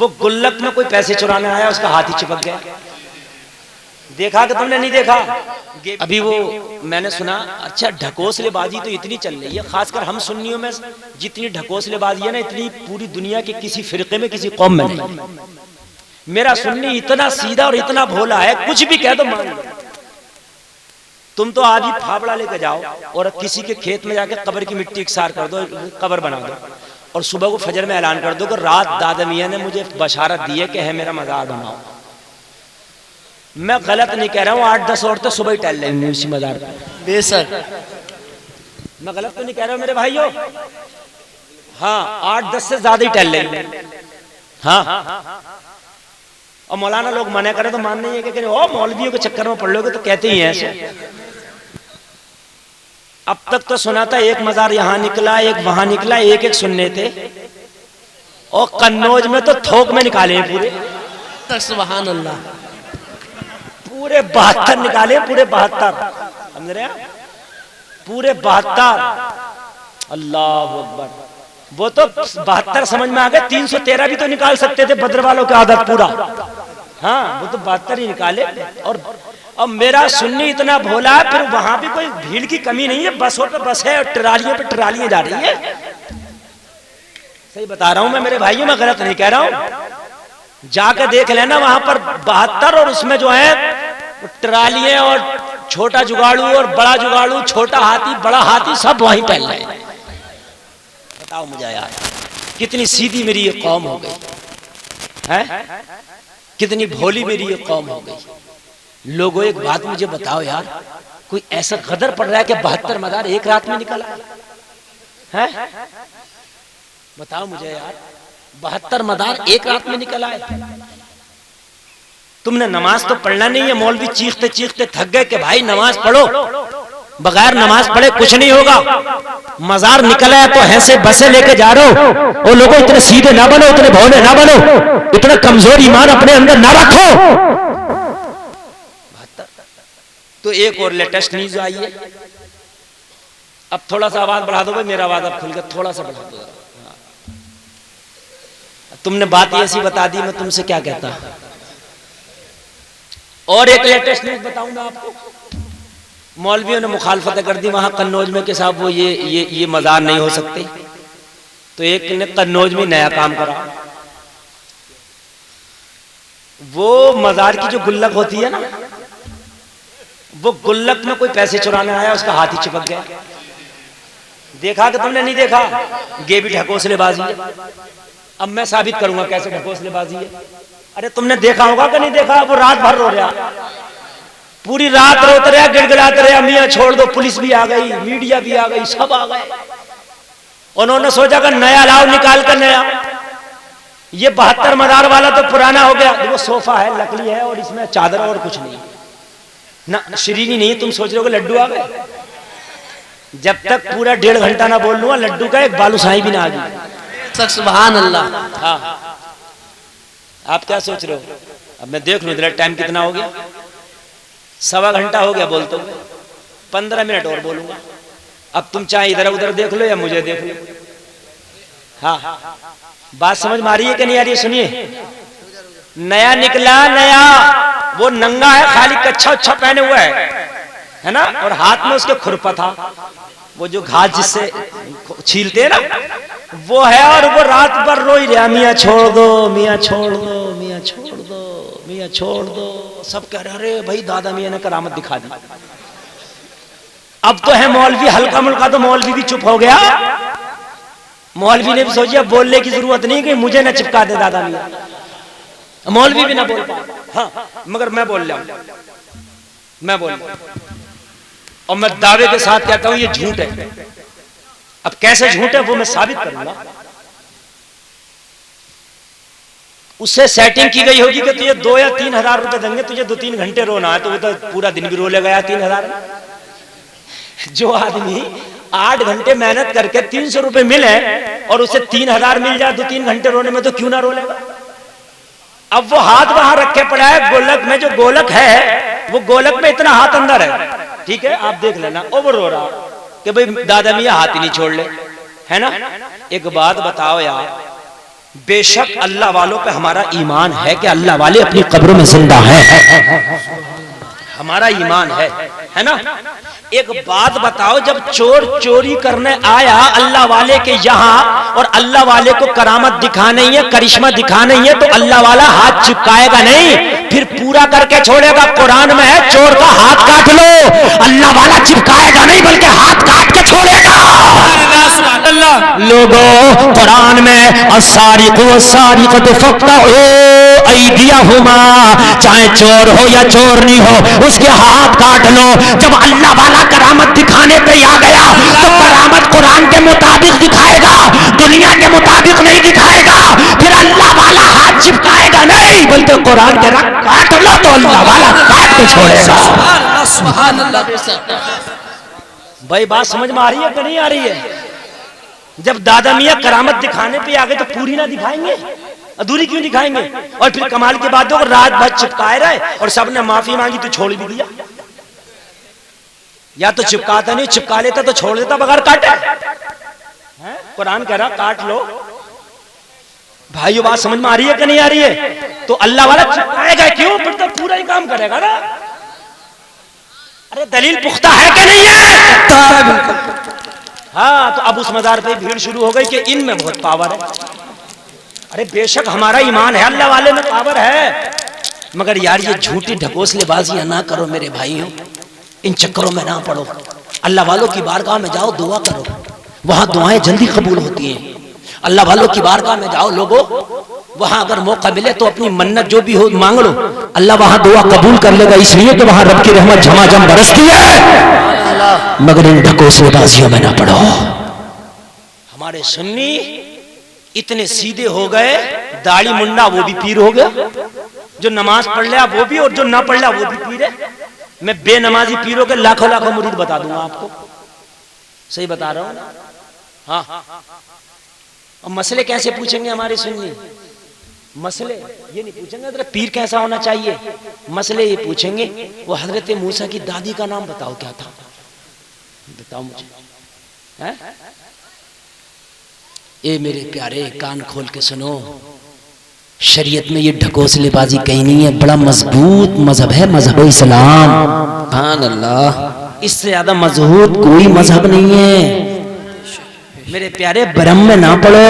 वो गुल्लक में कोई पैसे चुराने आया, उसका हाथ ही चिपक गया। देखा कि तुमने नहीं देखा? अभी वो मैंने सुना, अच्छा ढकोसलेबाजी तो इतनी चल रही है, खासकर हम सुन्नियों में जितनी ढकोसलेबाजी है ना, इतनी पूरी दुनिया के किसी फिरके में, किसी कौम में नहीं। मेरा सुन्नी इतना सीधा और इतना भोला है, कुछ भी कह दो मान लो। तुम तो आज ही फावड़ा लेकर जाओ और किसी के खेत में जाके कब्र की मिट्टी इकसार कर दो, कब्र बना दो, और सुबह को फजर में ऐलान कर दो कि रात दादा मियां ने मुझे बशारत दी है कि है मेरा मज़ार बनाओ। मैं गलत नहीं कह रहा हूँ, 8-10 औरतें सुबह ही टहल लेंगी उसी मज़ार पर, बेशक मैं गलत तो नहीं कह रहा हूँ मेरे भाइयों। हाँ, 8-10 से ज्यादा ही टहल लेंगे। हाँ, और मौलाना लोग मना करें तो मान नहीं है कि ओ मौलवियों के चक्कर में पड़ लोगे, तो कहते ही हैं ऐसे। अब तक तो सुना था एक मजार यहां निकला, एक वहां निकला, एक एक सुनने थे, और कन्नौज में तो थोक में निकाले पूरे। सुभान अल्लाह, पूरे 72 निकाले, पूरे 72, समझ रहे हैं? पूरे 72। अल्लाह अकबर। वो तो 72 समझ में आ गए, 313 भी तो निकाल सकते थे बद्र वालों की आदत पूरा। हाँ, वो तो 72 ही निकाले। और मेरा सुन्नी इतना भोला है, फिर वहां भी कोई भीड़ की कमी नहीं है, बसों पे बस है और ट्रालियों पे ट्रालियां जा रही है। सही बता रहा हूं मैं मेरे भाइयों, मैं गलत नहीं कह रहा हूं। जाकर देख लेना वहां पर 72, और उसमें जो है ट्रालियां और छोटा जुगाड़ू और बड़ा जुगाड़ू, छोटा हाथी बड़ा हाथी, सब वहीं पहल रहे हैं। बताओ मुझे यार, कितनी सीधी मेरी ये कौम हो गई है, कितनी भोली मेरी ये कौम हो गई। लोगों एक बात मुझे बताओ यार, कोई ऐसा गदर पड़ रहा है कि 72 मज़ार एक रात में निकला है? बताओ मुझे यार, 72 मज़ार एक रात में निकला है। तुमने नमाज तो पढ़ना नहीं है, मौलवी चीखते चीखते थक गए कि भाई नमाज पढ़ो, बगैर नमाज पढ़े कुछ नहीं होगा। मजार निकला है तो ऐसे बसे लेके जा रहे हो, और लोगों इतने सीधे ना बनो, इतने भोले ना बनो, इतना कमजोर ईमान अपने अंदर ना रखो। तो एक और लेटेस्ट न्यूज आई है, अब थोड़ा सा आवाज बढ़ा दो भाई, मेरा आवाज अब खुल गया, थोड़ा सा बढ़ा दो। तुमने बात ऐसी बता दी, मैं तुमसे क्या कहता। और एक लेटेस्ट न्यूज बताऊंगा आपको, मौलवियों ने मुखालफत कर दी वहां कन्नौज में कि साहब वो ये मजार नहीं हो सकते, तो एक ने कन्नौज में नया काम करा। वो मजार की जो गुल्लक होती है ना, वो गुल्लक में कोई पैसे चुराने आया, उसका हाथ ही चिपक गया। देखा कि तुमने नहीं देखा? ये भी ढकोसलेबाजी है। अब मैं साबित करूंगा कैसे ढकोसलेबाजी है। अरे तुमने देखा होगा कि नहीं देखा? वो रात भर रो रहा, पूरी रात रोते रहा, गिड़गिड़ाते रहा, मियां छोड़ दो, पुलिस भी आ गई, मीडिया भी आ गई, सब आ गए। उन्होंने सोचा कि नया लाओ, निकाल कर नया। ये 72 मज़ार वाला तो पुराना हो गया। वो सोफा है, लकड़ी है, और इसमें चादर और कुछ नहीं ना, श्रीनी नहीं। तुम सोच रहे हो कि लड्डू आ गए? जब तक पूरा 1.5 घंटा ना बोल लूंगा, लड्डू का एक बालूशाही भी ना आ गई। सुभान अल्लाह। हाँ, आप क्या सोच रहे हो? अब मैं देख लूं टाइम कितना हो गया। 1.25 घंटा हो गया बोलते हुए, 15 मिनट और बोलूंगा। अब तुम चाहे इधर उधर देख लो या मुझे देख लो। हाँ, बात समझ में आ रही है कि नहीं आ रही है? सुनिए, नया निकला, नया वो नंगा है, खाली कच्छा उच्छा पहने हुआ है ना, और हाथ में उसके खुरपा था, वो जो घास जिससे छीलते हैं ना, वो है। और वो रात भर रो ही रहा, मियाँ छोड़ दो, मियाँ छोड़ दो, मियाँ छोड़ दो, मियाँ छोड़ दो। सब कह रहे अरे भाई दादा मियाँ ने करामत दिखा दी। अब तो है मौलवी हल्का मुल्का, तो मौलवी भी चुप हो गया। मौलवी ने भी सोचा बोलने की जरूरत नहीं कि मुझे न चिपका दे दादा मियाँ। मौलवी भी ना बोल पाए। हाँ, मगर मैं बोल रहा हूं, मैं बोल रहा हूं, और मैं दावे के साथ कहता हूं ये झूठ है। अब कैसे झूठ है वो मैं साबित करूंगा। उससे सेटिंग की गई होगी कि तुझे 2 या 3 हजार रुपए देंगे, तुझे 2-3 घंटे रोना है, तो वो तो पूरा दिन भी रो ले गया 3 हजार। जो आदमी 8 घंटे मेहनत करके 300 रुपए मिले और उसे 3 हजार मिल जाए 2-3 घंटे रोने में, तो क्यों ना रो लेगा? अब वो हाथ वहां रखे पड़ा है गोलक में, जो गोलक है वो गोलक में इतना हाथ अंदर है, ठीक है, आप देख लेना। और वो रो रहा कि भाई दादा मियाँ हाथ ही नहीं छोड़ ले, है ना। एक बात बताओ यार, बेशक अल्लाह वालों पे हमारा ईमान है कि अल्लाह वाले अपनी कब्रों में जिंदा हैं, हमारा ईमान है ना। एक बात बताओ, जब चोर चोरी करने आया अल्लाह वाले के यहाँ और अल्लाह वाले को करामत दिखा नहीं है, करिश्मा दिखा नहीं है, तो अल्लाह वाला हाथ चिपकाएगा नहीं, फिर पूरा करके छोड़ेगा। कुरान में है चोर का हाथ काट लो, अल्लाह वाला चिपकाएगा नहीं बल्कि हाथ काट के छोड़ेगा। लोगों कुरान में अस्सारिक़ु वस्सारिक़तु फ़क़्तऊ अयदियहुमा, चाहे चोर हो या चोरनी हो उसके हाथ काट लो। जब अल्लाह वाला करामत दिखाने पे आ गया तो करामत कुरान के मुताबिक दिखाएगा, दुनिया के मुताबिक नहीं दिखाएगा। फिर अल्लाह वाला हाथ चिपकाएगा नहीं बल्कि कुरान के रख काट लो तो अल्लाह वाला काट के छोड़ेगा। सुभान अल्लाह। भाई बात समझ में आ रही है कि नहीं आ रही है? जब दादा मियाँ करामत दिखाने पे आ गए तो पूरी ना दिखाएंगे, अधूरी क्यों दिखाएंगे? और फिर कमाल की बात है रात भर चिपकाए रहे और सबने माफी मांगी तो छोड़ भी दिया। या तो चिपकाता नहीं, चिपका लेता तो छोड़ देता बगैर काटे। कुरान कह रहा काट लो। भाई बात समझ में आ रही है कि नहीं आ रही है? तो अल्लाह वाला चिपकाएगा क्यों? फिर तो पूरा ही काम करेगा ना। अरे दलील पुख्ता है कि नहीं है? हाँ, तो अब उस मजार पे भीड़ शुरू हो गई कि इनमें बहुत पावर है। अरे बेशक हमारा ईमान है, अल्लाह वाले में पावर है, मगर यार ये झूठी ढकोसलेबाजियां ना करो मेरे भाइयों, इन चक्करों में ना पड़ो। अल्लाह वालों की बारगाह में जाओ, दुआ करो, वहां दुआएं जल्दी कबूल होती हैं। अल्लाह वालों की बारगाह में जाओ लोगों, वहां अगर मौका मिले तो अपनी मन्नत जो भी हो मांग लो, अल्लाह वहां दुआ कबूल कर लेगा, इसलिए कि वहां रब की रहमत झमाझम बरसती है। मगर इन ढकोसलेबाजियों में ना पड़ो। हमारे सुन्नी इतने सीधे हो गए, दाढ़ी मुंडा वो भी पीर हो गया, जो नमाज पढ़ लिया वो भी और जो ना पढ़ लिया वो भी पीर है। मैं बेनमाजी पीरों के लाखों लाखों मुरीद बता दूंगा आपको, सही बता रहा हूं। हाँ, और मसले कैसे पूछेंगे हमारे सुन्नी? मसले ये नहीं पूछेंगे तेरा पीर कैसा होना चाहिए, मसले ये पूछेंगे वो हजरत मूसा की दादी का नाम बताओ क्या था, बताओ मुझे। है? ए मेरे प्यारे कान खोल के सुनो, शरीयत में ये ढकोसलेबाजी कहीं नहीं है, बड़ा मजबूत मजहब है मजहब इस्लाम। सुभान अल्लाह, इससे ज्यादा मजबूत कोई मजहब नहीं है मेरे प्यारे। भ्रम में ना पड़ो,